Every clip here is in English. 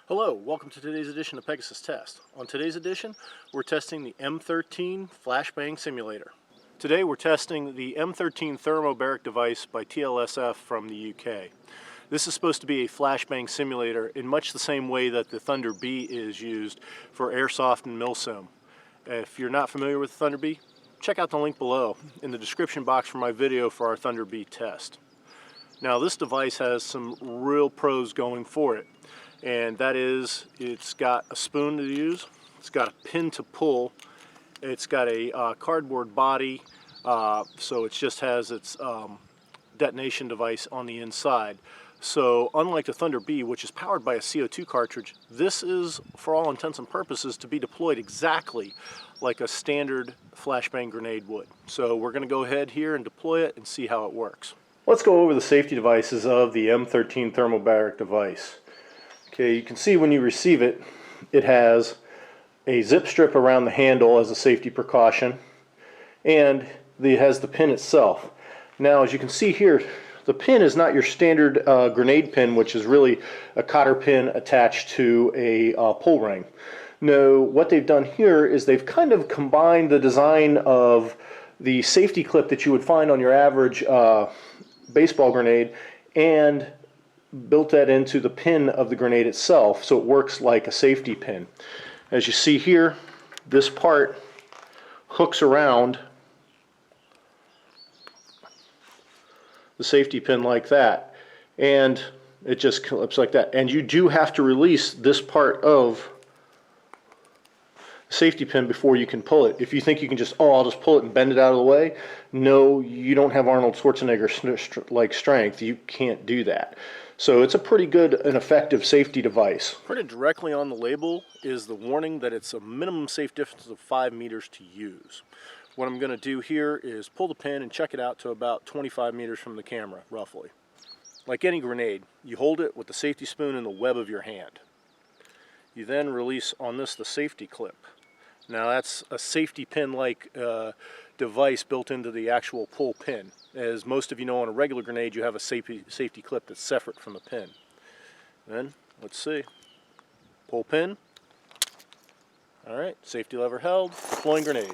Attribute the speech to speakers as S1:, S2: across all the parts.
S1: Hello, welcome to today's edition of Pegasus Test. On today's edition, we're testing the M13 Flashbang simulator. Today we're testing the M13 Thermobaric Device by TSLR from the UK. This is supposed to be a flashbang simulator in much the same way that the Thunder B is used for airsoft and Milsim. If you're not familiar with Thunder B, check out the link below in the description box for my video for our Thunder B test. Now this device has some real pros going for it, and that is it's got a spoon to use, it's got a pin to pull, it's got a cardboard body, so it just has its detonation device on the inside. So unlike the Thunder B, which is powered by a CO2 cartridge, this is, for all intents and purposes, to be deployed exactly like a standard flashbang grenade would. So we're going to go ahead here and deploy it and see how it works. Let's go over the safety devices of the M13 Thermobaric device. Okay, you can see when you receive it, it has a zip strip around the handle as a safety precaution, and it has the pin itself. Now, as you can see here, the pin is not your standard grenade pin, which is really a cotter pin attached to a pull ring. No, what they've done here is they've kind of combined the design of the safety clip that you would find on your average baseball grenade and built that into the pin of the grenade itself, so it works like a safety pin. As you see here, this part hooks around the safety pin like that, and it just clips like that. And you do have to release this part of the safety pin before you can pull it. If you think you can just, I'll just pull it and bend it out of the way, no, you don't have Arnold Schwarzenegger like strength. You can't do that. So it's a pretty good and effective safety device. Printed directly on the label is the warning that it's a minimum safe distance of 5 meters to use. What I'm going to do here is pull the pin and check it out to about 25 meters from the camera, roughly. Like any grenade, you hold it with the safety spoon in the web of your hand. You then release on this the safety clip. Now that's a safety pin-like device built into the actual pull pin. As most of you know, on a regular grenade you have a safety clip that's separate from the pin. Then, let's see, pull pin. Alright, safety lever held, deploying grenade.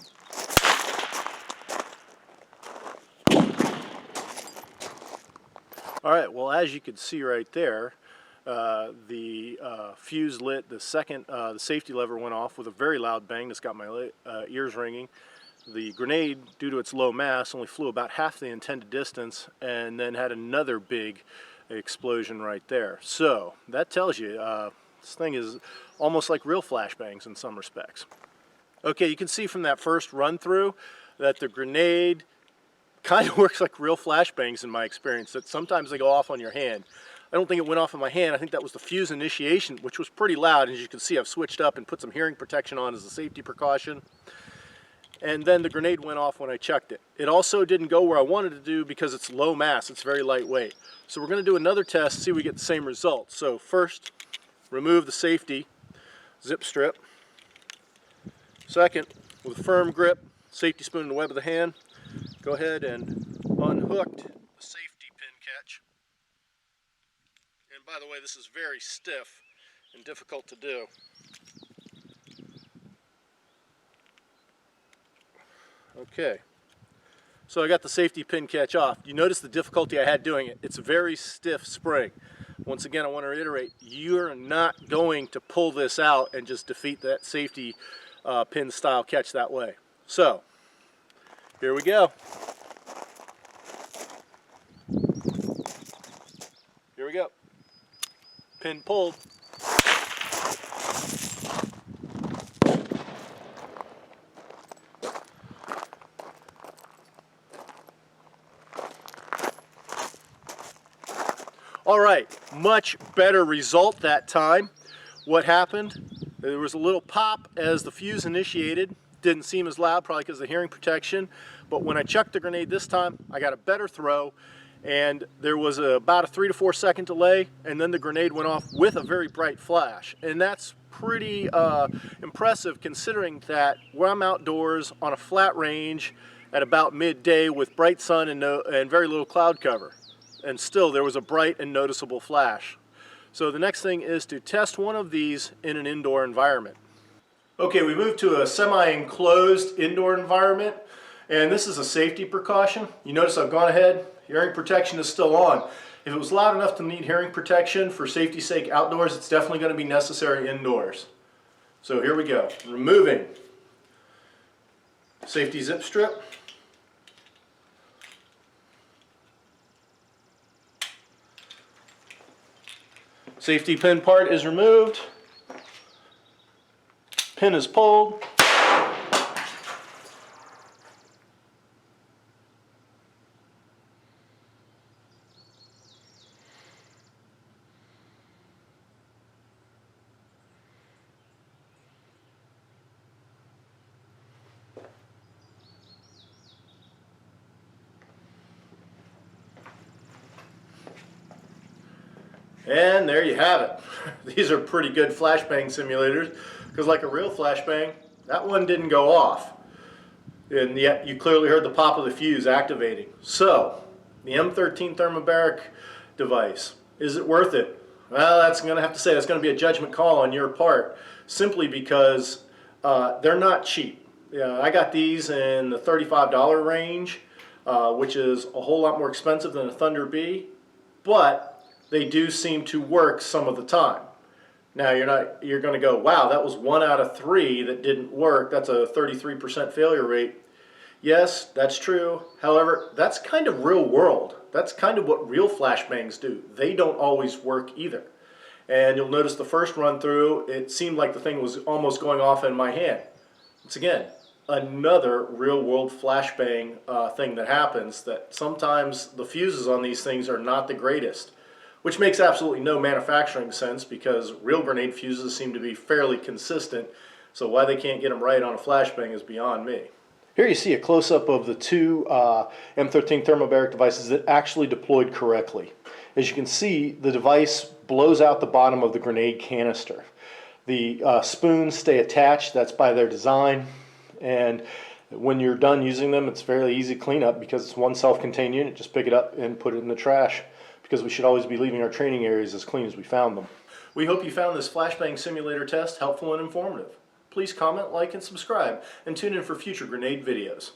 S1: Alright, well, as you can see right there, the fuse lit, the safety lever went off with a very loud bang that's got my ears ringing. The grenade, due to its low mass, only flew about half the intended distance and then had another big explosion right there. So that tells you this thing is almost like real flashbangs in some respects. Okay, you can see from that first run through that the grenade kind of works like real flashbangs in my experience, that sometimes they go off on your hand. I don't think it went off in my hand. I think that was the fuse initiation, which was pretty loud. As you can see, I've switched up and put some hearing protection on as a safety precaution. And then the grenade went off when I chucked it. It also didn't go where I wanted to do because it's low mass, it's very lightweight. So we're going to do another test, see if we get the same result. So first, remove the safety zip strip. Second, with a firm grip, safety spoon in the web of the hand, go ahead and unhook the safety pin catch. And by the way, this is very stiff and difficult to do. Okay, so I got the safety pin catch off. You notice the difficulty I had doing it. It's a very stiff spring. Once again, I want to reiterate, you're not going to pull this out and just defeat that safety pin style catch that way. So, here we go. Here we go. Pin pulled. Alright, much better result that time. What happened? There was a little pop as the fuse initiated. Didn't seem as loud, probably because of the hearing protection. But when I chucked the grenade this time, I got a better throw. And there was about a 3 to 4 second delay, and then the grenade went off with a very bright flash. And that's pretty impressive considering that I'm outdoors on a flat range at about midday with bright sun and very little cloud cover. And still there was a bright and noticeable flash. So the next thing is to test one of these in an indoor environment. Okay, we moved to a semi-enclosed indoor environment, and this is a safety precaution. You notice I've gone ahead, hearing protection is still on. If it was loud enough to need hearing protection for safety's sake outdoors, it's definitely going to be necessary indoors. So here we go. Removing safety zip strip. Safety pin part is removed. Pin is pulled. And there you have it. These are pretty good flashbang simulators, because like a real flashbang, that one didn't go off. And yet you clearly heard the pop of the fuse activating. So, the M13 Thermobaric device, is it worth it? Well, that's going to have to say, that's going to be a judgment call on your part, simply because they're not cheap. I got these in the $35 range, which is a whole lot more expensive than a Thunder B, but they do seem to work some of the time. Now you're going to go, wow, that was 1 out of 3 that didn't work. That's a 33% failure rate. Yes, that's true. However, that's kind of real world. That's kind of what real flashbangs do. They don't always work either. And you'll notice the first run through, it seemed like the thing was almost going off in my hand. Once again, another real world flashbang thing that happens, that sometimes the fuses on these things are not the greatest. Which makes absolutely no manufacturing sense, because real grenade fuses seem to be fairly consistent, so why they can't get them right on a flashbang is beyond me. Here you see a close-up of the two M13 Thermobaric devices that actually deployed correctly. As you can see, the device blows out the bottom of the grenade canister. The spoons stay attached, that's by their design, and when you're done using them, it's fairly easy cleanup because it's one self-contained unit. Just pick it up and put it in the trash, because we should always be leaving our training areas as clean as we found them. We hope you found this flashbang simulator test helpful and informative. Please comment, like, and subscribe, and tune in for future grenade videos.